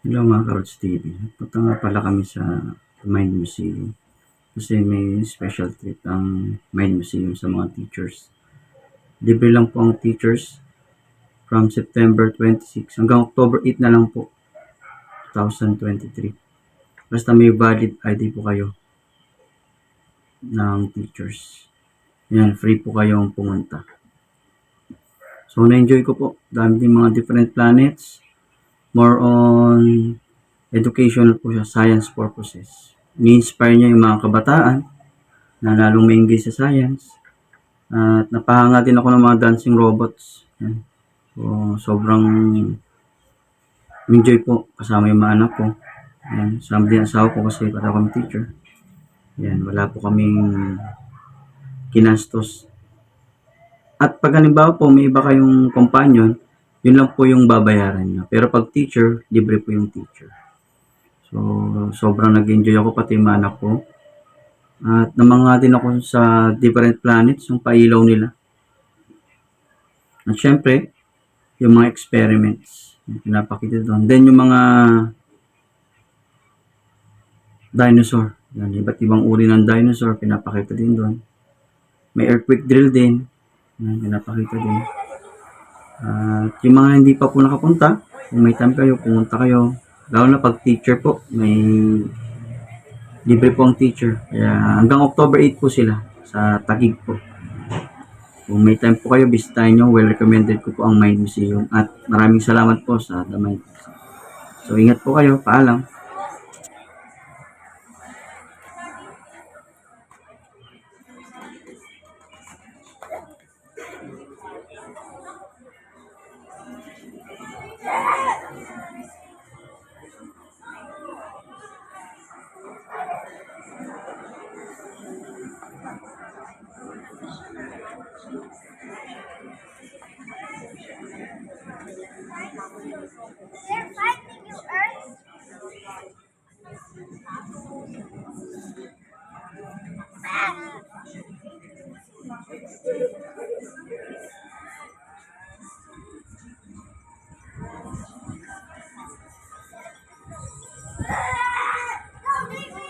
Hello mga Karots TV. Punta nga pala kami sa Mind Museum. Kasi may special treat ang Mind Museum sa mga teachers. Libre lang po ang teachers from September 26 hanggang October 8 na lang po, 2023. Basta may valid ID po kayo ng teachers. Yan, free po kayong pumunta. So, na-enjoy ko po. Dami din mga different planets. More on educational po siya, science purposes. Ni-inspire niya yung mga kabataan na lalong ma-engage sa science. At napahanga din ako ng mga dancing robots. Yan. So, sobrang enjoy po kasama yung mga anak ko. Yan. Sama din asawa ko kasi para akong teacher. Yan. Wala po kaming kinastos. At pag halimbawa po may iba kayong companion, yun lang po yung babayaran nyo. Pero pag teacher, libre po yung teacher. So, sobrang nag-enjoy ako pati yung mga anak ko. At namanga din ako sa different planets, yung pailaw nila. At syempre, yung mga experiments, yung pinapakita doon. Then yung mga dinosaur, yan, iba't ibang uri ng dinosaur, pinapakita din doon. May earthquake drill din, yan, pinapakita din. At yung mga hindi pa po nakapunta, kung may time kayo, pumunta kayo. Lalo na pag teacher po, may libre po ang teacher. Kaya hanggang October 8 po sila sa Taguig po. Kung may time po kayo, bisitahin nyo. Well recommended ko po ang Mind Museum. At maraming salamat po sa The Mind Museum. So ingat po kayo. Paalam. They're fighting you, Earth. Don't leave me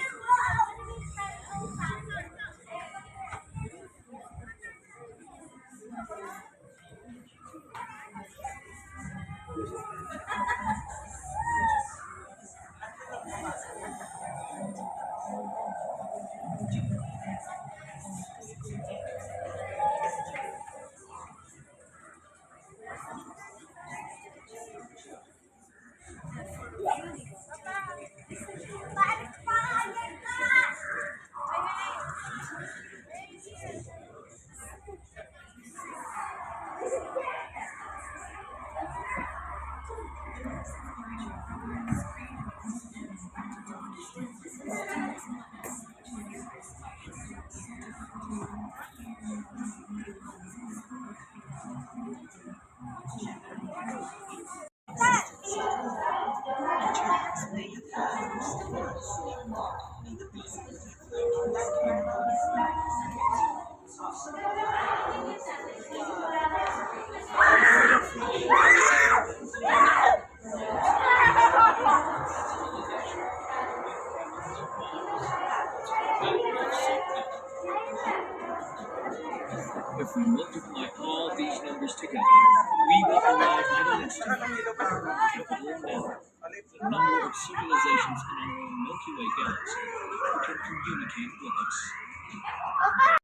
If we multiply all these numbers together, we will arrive at an estimate of the number of civilizations in our own Milky Way galaxy who can communicate with us.